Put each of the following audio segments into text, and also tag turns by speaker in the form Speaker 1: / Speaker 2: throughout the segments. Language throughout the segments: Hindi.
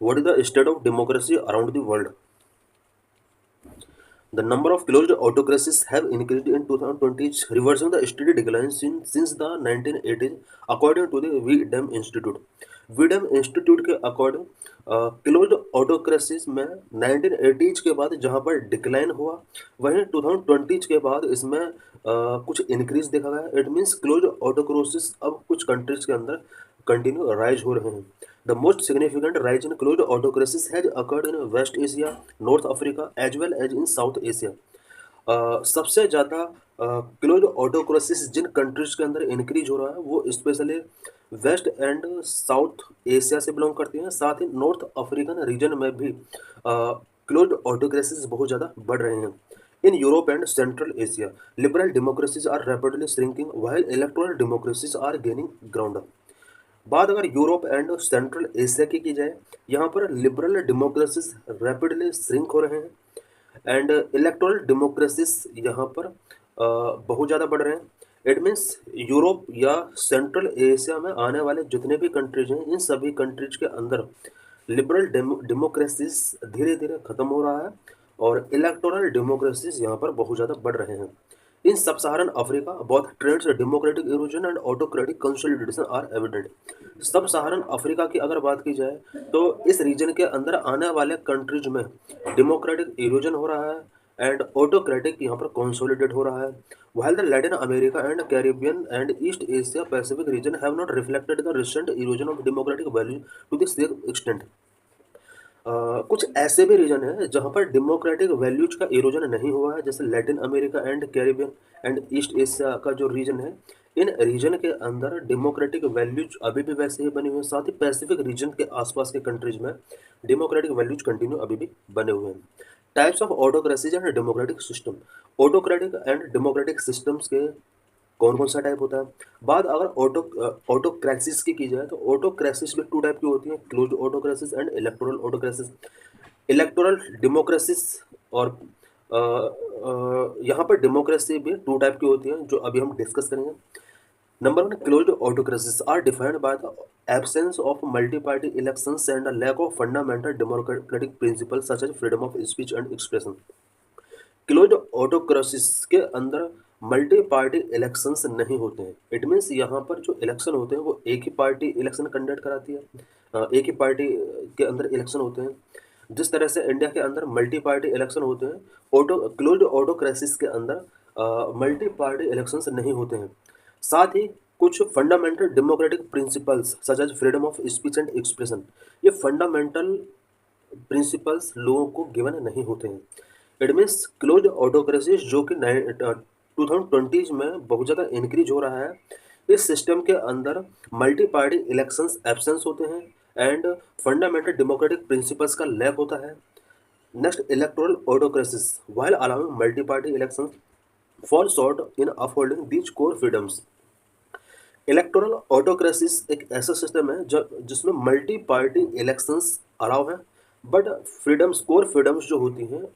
Speaker 1: What is the state of democracy around the world? The number of closed autocracies have increased in 2020, reversing the steady decline since the 1980s, according to the VDEM Institute. VDEM Institute के अकॉर्डिंग क्लोज्ड ऑटोक्रेसीज में 1980s के बाद जहाँ पर डिक्लाइन हुआ, वहीं 2020 के बाद इसमें कुछ इंक्रीज देखा गया। इट मीन्स क्लोज्ड ऑटोक्रेसीज अब कुछ कंट्रीज के अंदर कंटिन्यू राइज हो रहे हैं। The most significant rise in closed autocracies has occurred in West Asia, North Africa, as well as in South Asia. सबसे ज़्यादा क्लोज ऑटोक्रेसीज जिन कंट्रीज के अंदर इंक्रीज हो रहा है वो specially West and South Asia से बिलोंग करती हैं। साथ ही नॉर्थ अफ्रीकन रीजन में भी क्लोज ऑटोक्रेसीज बहुत ज़्यादा बढ़ रहे हैं। In Europe and central Asia liberal democracies are rapidly shrinking while electoral democracies are gaining ground. बात अगर यूरोप एंड सेंट्रल एशिया की जाए, यहाँ पर लिबरल डेमोक्रेसीज रैपिडली श्रिंक हो रहे हैं एंड इलेक्टोरल डेमोक्रेसीज यहाँ पर बहुत ज़्यादा बढ़ रहे हैं। इट मीन्स यूरोप या सेंट्रल एशिया में आने वाले जितने भी कंट्रीज हैं, इन सभी कंट्रीज के अंदर लिबरल डेमोक्रेसीज धीरे धीरे खत्म हो रहा है और इलेक्टोरल डेमोक्रेसीज यहाँ पर बहुत ज़्यादा बढ़ रहे हैं। In sub-Saharan Africa, both trends democratic erosion and autocratic consolidation are evident. सब सहारन अफ्रीका की अगर बात की जाए तो इस रीजन के अंदर आने वाले कंट्रीज में डेमोक्रेटिक इरोजन हो रहा है एंड ऑटोक्रेटिक यहाँ पर कंसोलिडेट हो रहा है। While the Latin America and Caribbean and East Asia Pacific region have not reflected the recent erosion of democratic values to the same extent. कुछ ऐसे भी रीजन है जहाँ पर डेमोक्रेटिक वैल्यूज का इरोजन नहीं हुआ है, जैसे Latin America and Caribbean and east Asia का जो रीजन है, इन रीजन के अंदर डेमोक्रेटिक वैल्यूज अभी भी वैसे ही बने हुए हैं। साथ ही पैसिफिक रीजन के आसपास के कंट्रीज में डेमोक्रेटिक वैल्यूज कंटिन्यू अभी भी बने हुए हैं। Types of autocracies and democratic system. Autocratic and democratic systems के कौन कौन सा टाइप होता है? बात अगर ऑटोक्रेसिस की जाए तो ऑटोक्रेसिस में टू टाइप की होती है, क्लोज्ड ऑटोक्रेसिस एंड इलेक्टोरल ऑटोक्रेसिस। इलेक्टोरल डेमोक्रेसिस और यहाँ पर डेमोक्रेसी भी टू टाइप की होती है जो अभी हम डिस्कस करेंगे। Number one, closed autocracies are defined by the absence of multi party elections and lack of fundamental democratic principles such as freedom of speech and expression. Closed autocracies के अंदर मल्टी पार्टी इलेक्शंस नहीं होते हैं। इट मीन्स यहाँ पर जो इलेक्शन होते हैं वो एक ही पार्टी इलेक्शन कंडक्ट कराती है, एक ही पार्टी के अंदर इलेक्शन होते हैं। जिस तरह से इंडिया के अंदर मल्टी पार्टी इलेक्शन होते हैं, क्लोज्ड ऑटोक्रेसिस के अंदर मल्टी पार्टी इलेक्शंस नहीं होते हैं। साथ ही कुछ fundamental democratic principles such as freedom of speech and expression, ये फंडामेंटल प्रिंसिपल्स लोगों को गिवन नहीं होते हैं। इट मीन्स क्लोज ऑटोक्रेसी जो कि 2020 में बहुत ज़्यादा इंक्रीज हो रहा है, इस सिस्टम के अंदर मल्टी पार्टी इलेक्शंस एब्सेंस होते हैं एंड फंडामेंटल डेमोक्रेटिक प्रिंसिपल्स का लैक होता है। Next, electoral autocracies while allowing multi party elections fall short in upholding these core freedoms. Electoral autocracies एक ऐसा सिस्टम है जिसमें मल्टी पार्टी इलेक्शंस अलाउ हैं, बट फ्रीडम्स, कोर फ्रीडम्स जो होती हैं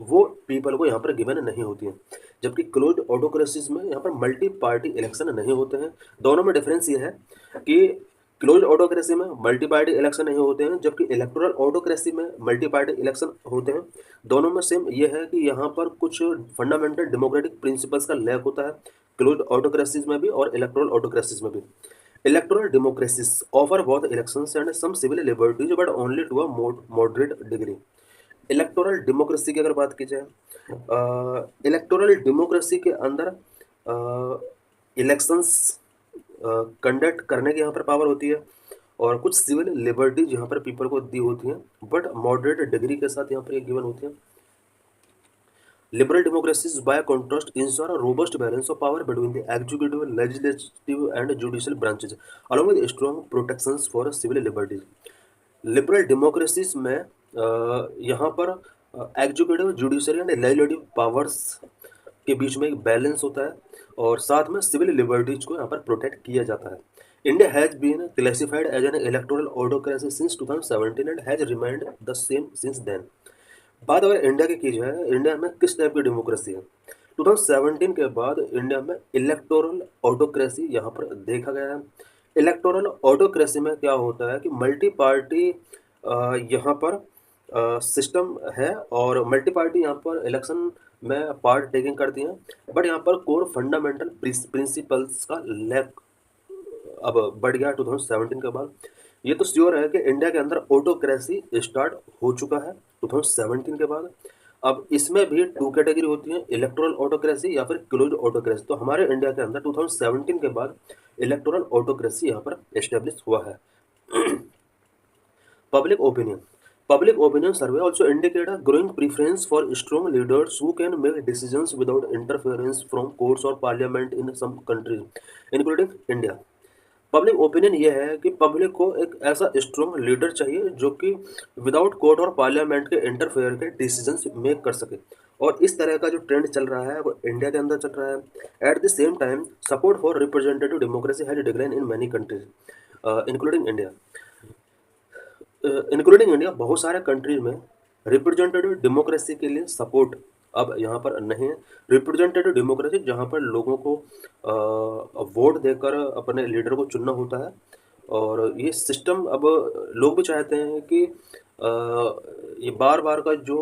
Speaker 1: वो पीपल को यहाँ पर गिवन नहीं होती हैं। जबकि क्लोज्ड ऑटोक्रेसीज में यहाँ पर मल्टी पार्टी इलेक्शन नहीं होते हैं। दोनों में डिफरेंस ये है कि क्लोज्ड ऑटोक्रेसी में मल्टी पार्टी इलेक्शन नहीं होते हैं, जबकि इलेक्टोरल ऑटोक्रेसी में मल्टी पार्टी इलेक्शन होते हैं। दोनों में सेम ये है कि यहाँ पर कुछ फंडामेंटल डेमोक्रेटिक प्रिंसिपल्स का लैक होता है, क्लोज्ड ऑटोक्रेसीज में भी और इलेक्टोरल ऑटोक्रेसीज में भी। Electoral democracies offer both elections and some civil liberties but only to a moderate degree. Electoral democracy की अगर बात की जाए, इलेक्टोरल डेमोक्रेसी के अंदर इलेक्शंस कंडक्ट करने की यहाँ पर पावर होती है और कुछ सिविल लिबर्टीज यहाँ पर पीपल को दी होती हैं, बट मॉडरेट डिग्री के साथ यहाँ पर ये गिवन होती है। Liberal democracies, by contrast, ensure a robust balance of power between the executive, legislative, and judicial branches, along with strong protections for civil liberties. Liberal democracies में यहाँ पर executive, judiciary and legislative powers के बीच में एक बैलेंस होता है और साथ में सिविल लिबर्टीज को यहाँ पर प्रोटेक्ट किया जाता है। India has been classified as an electoral autocracy since 2017 and has remained the same since then. बात अगर इंडिया की जाए, इंडिया में किस टाइप की डेमोक्रेसी है? 2017 के बाद इंडिया में इलेक्टोरल ऑटोक्रेसी यहाँ पर देखा गया है। इलेक्टोरल ऑटोक्रेसी में क्या होता है कि मल्टी पार्टी यहाँ पर सिस्टम है और मल्टी पार्टी यहाँ पर इलेक्शन में पार्ट टेकिंग करती हैं, बट यहाँ पर कोर फंडामेंटल प्रिंसिपल्स का लैक अब बढ़ गया 2017 के बाद। ये तो श्योर है कि इंडिया के अंदर ऑटोक्रेसी स्टार्ट हो चुका है 2017 के बाद। अब इसमें भी टू कैटेगरी होती है, इलेक्टोरल ऑटोक्रेसी या फिर क्लोज्ड ऑटोक्रेसी। तो हमारे इंडिया के अंदर 2017 के बाद इलेक्टोरल ऑटोक्रेसी यहाँ पर एस्टेब्लिश हुआ है। Public opinion. Public opinion survey also indicate a growing preference for strong leaders who can make decisions without interference from courts or parliament in some countries, including India. Public opinion ये है कि पब्लिक को एक ऐसा स्ट्रॉन्ग लीडर चाहिए जो कि विदाउट कोर्ट और पार्लियामेंट के इंटरफेयर के डिसीजंस मेक कर सके, और इस तरह का जो ट्रेंड चल रहा है वो इंडिया के अंदर चल रहा है। At the same time support for representative democracy has decline in many countries including India. Including India बहुत सारे कंट्रीज में रिप्रेजेंटेटिव डेमोक्रेसी के लिए सपोर्ट अब यहाँ पर नहीं है। रिप्रेजेंटेटिव डेमोक्रेसी जहाँ पर लोगों को वोट देकर अपने लीडर को चुनना होता है, और ये सिस्टम अब लोग भी चाहते हैं कि ये बार बार का जो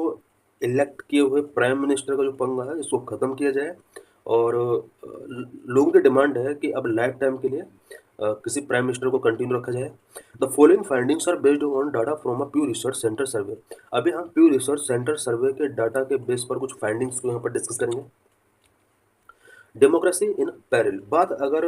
Speaker 1: इलेक्ट किए हुए प्राइम मिनिस्टर का जो पंगा है इसको ख़त्म किया जाए, और लोगों की डिमांड है कि अब लाइफ टाइम के लिए किसी प्राइम मिनिस्टर को कंटिन्यू रखा जाए। The following findings are based on data from a Pew research center survey. अभी हम प्यू रिसर्च सेंटर सर्वे के डाटा के बेस पर कुछ फाइंडिंग्स को यहाँ पर डिस्कस करेंगे। Democracy in peril. बात अगर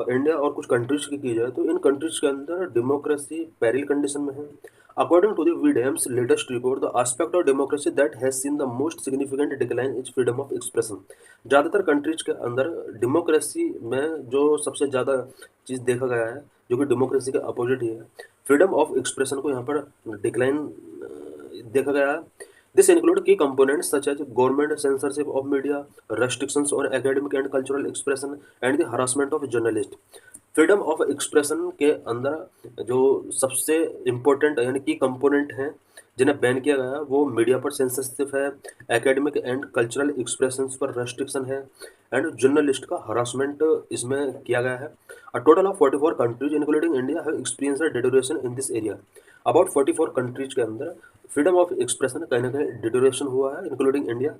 Speaker 1: इंडिया और कुछ कंट्रीज की जाए तो इन कंट्रीज के अंदर डेमोक्रेसी पैरिल कंडीशन में है। According to the V Dem's latest report, the aspect of democracy that has seen the most significant decline is freedom of expression. ज़्यादातर कंट्रीज के अंदर डेमोक्रेसी में जो सबसे ज़्यादा चीज़ देखा गया है, जो कि डेमोक्रेसी के अपोजिट ही है, फ्रीडम ऑफ एक्सप्रेशन को यहाँ पर डिक्लाइन देखा गया है। This include key components such as government censorship of media, restrictions on academic and cultural expression, and the harassment of journalists. Freedom of expression के अंदर जो सबसे इम्पोर्टेंट यानी की कंपोनेंट हैं जिन्हें बैन किया गया है वो मीडिया पर सेंसरशिप है, एकेडमिक एंड कल्चरल एक्सप्रेशंस पर रेस्ट्रिक्शन है, एंड जर्नलिस्ट का हरासमेंट इसमें किया गया है। A total of 44 countries including India have experienced deterioration in this area. About 44 countries के अंदर फ्रीडम ऑफ एक्सप्रेशन कहीं ना कहीं डिटोरेशन हुआ है, including India.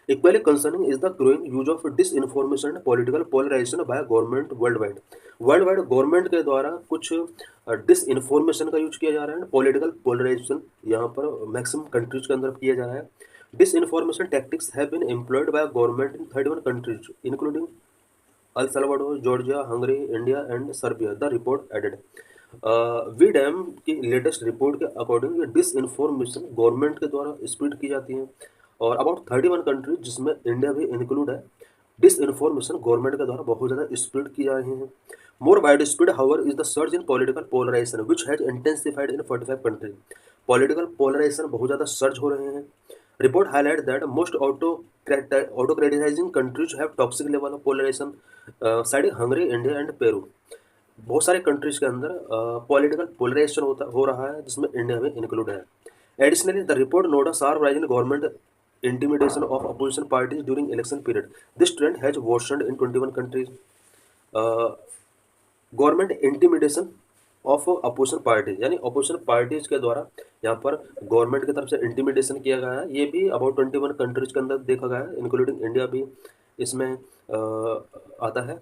Speaker 1: Equally concerning is the growing use of disinformation and political polarization by government worldwide. World government के द्वारा कुछ डिसइन्फॉर्मेशन का यूज किया जा रहा है, पॉलिटिकल पोलराइजेशन यहाँ पर मैक्सिमम कंट्रीज के अंदर किया जा रहा है। Disinformation tactics have been employed by government in 31 countries including El Salvador, Georgia, Hungary, India and Serbia, the report added. V Dem की लेटेस्ट रिपोर्ट के अकॉर्डिंग डिसइन्फॉर्मेशन गवर्नमेंट के द्वारा स्प्रेड की जाती है, और अबाउट 31 कंट्रीज जिसमें इंडिया भी इंक्लूड है, डिसइन्फॉर्मेशन गवर्नमेंट के द्वारा बहुत ज़्यादा स्प्रेड की जा रही है। More wide spread however is the search in political polarisation which has intensified in 45 countries. Political polarization बहुत ज़्यादा सर्च हो रहे हैं। Report highlight that most autocratizing countries have toxic level of polarization citing Hungary, India and Peru. बहुत सारे कंट्रीज के अंदर पॉलिटिकल पोलराइजेशन हो रहा है जिसमें इंडिया भी इंक्लूड है। Additionally the report note a sharp rise in government intimidation of opposition parties during election period. This trend has worsened in 21 countries. Government intimidation of opposition parties, यानी अपोजिशन पार्टीज के द्वारा यहाँ पर गवर्नमेंट की तरफ से इंटिमिडेशन किया गया है, ये भी अबाउट 21 कंट्रीज के अंदर देखा गया है, इंक्लूडिंग इंडिया भी इसमें आता है।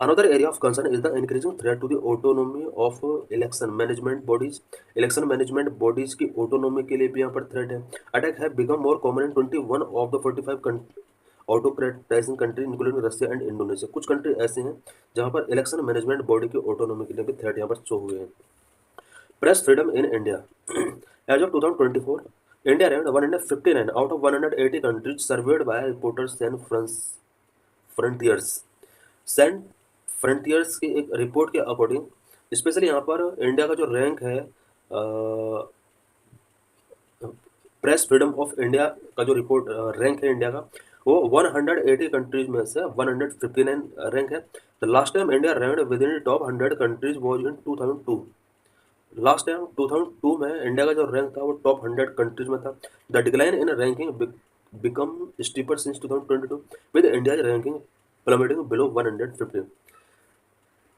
Speaker 1: Another area of concern is the increasing threat to the autonomy of election management bodies. Election management bodies की autonomy के लिए भी यहाँ पर threat है। Attack have become more common in 21 of the 45 autocratizing country including Russia and Indonesia. कुछ कंट्री ऐसे हैं जहाँ पर इलेक्शन मैनेजमेंट बॉडी की ऑटोनॉमी के लिए भी थ्रेट यहाँ पर शो हुए हैं। Press freedom in India. As of 2024, India ranked 159 out of 180 countries surveyed by Reporters and Frontiers. Sans Frontiers की एक रिपोर्ट के अकॉर्डिंग स्पेशली यहाँ पर इंडिया का जो रैंक है, प्रेस फ्रीडम ऑफ इंडिया का जो रिपोर्ट रैंक है इंडिया का, वो 180 कंट्रीज में से 159 रैंक है। The last time India ranked with in top 100 countries was in 2002। Last time 2002 में इंडिया का जो रैंक था वो टॉप 100 कंट्रीज में था। The decline in ranking become steeper since 2022 with India ranking plummeting below 150।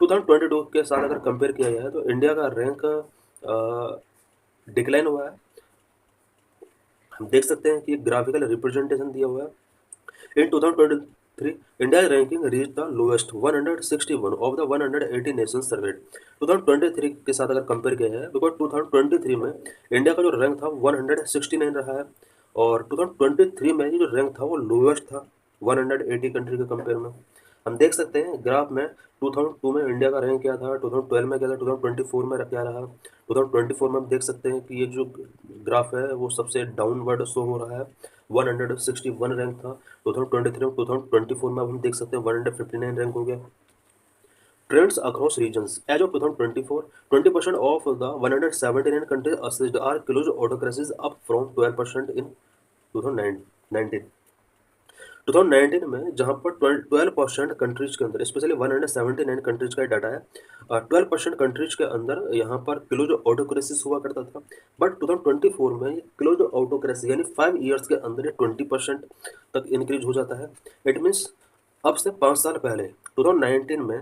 Speaker 1: 2022 के साथ अगर कंपेयर किया जाए तो इंडिया का रैंक डिक्लाइन हुआ है। हम देख सकते हैं कि ग्राफिकल रिप्रेजेंटेशन दिया हुआ है। In 2023, India's ranking reached the lowest 161 of the 180 nations surveyed. 2023 के साथ अगर कंपेयर किया है, बिकॉज 2023 में इंडिया का जो रैंक था 169 रहा है, और 2023 में ये जो रैंक था वो लोवेस्ट था 180 कंट्री के कंपेयर में। हम देख सकते हैं ग्राफ में 2002 में इंडिया का रैंक क्या था, 2012 में क्या था, 2024 में क्या रहा। 2024 में हम देख सकते हैं कि ये जो ग्राफ है वो सबसे डाउनवर्ड शो हो रहा है, 161 रैंक था 2023 में। 2024 में अब हम देख सकते हैं 159 रैंक हो गया। Trends across regions. As of 2024, 20% of the 179 countries assessed are close autocracies, up from 12% in 2019। 2019 में जहाँ पर 12% कंट्रीज के अंदर, स्पेशली 179 कंट्रीज का डाटा है, 12% कंट्रीज के अंदर यहाँ पर क्लोज ऑटोक्रेसिस हुआ करता था। बट 2024 में क्लोज ऑटोक्रेसी यानी 5 ईयर्स के अंदर ये 20% तक इंक्रीज हो जाता है। इट मीन्स अब से 5 साल पहले 2019 में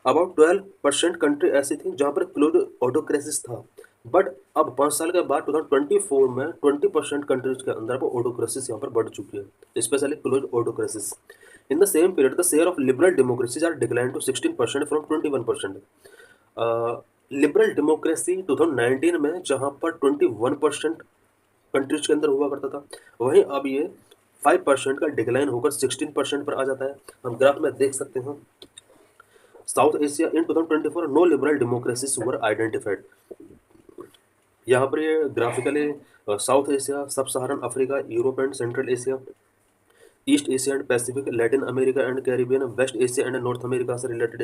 Speaker 1: अबाउट 12% कंट्री ऐसी थी जहाँ पर क्लोज ऑटोक्रेसिस था, बट अब 5 साल के बाद 2024 में 20% कंट्रीज के अंदर अब ऑटोक्रेसिस यहाँ पर बढ़ चुकी है, specially close autocracies. In the same period the share of liberal democracies are decline to 16% from 21%। Liberal democracy 2019 में जहाँ पर 21% कंट्रीज के अंदर हुआ करता था, वहीं अब ये 5% का डिक्लाइन होकर 16% पर आ जाता है। हम ग्राफ में देख सकते हैं south Asia in 2024 no liberal democracies were identified. यहाँ पर ये graphically south Asia, sub Saharan Africa, Europe and central Asia, east Asia and Pacific, Latin America and Caribbean, west Asia and north America से रिलेटेड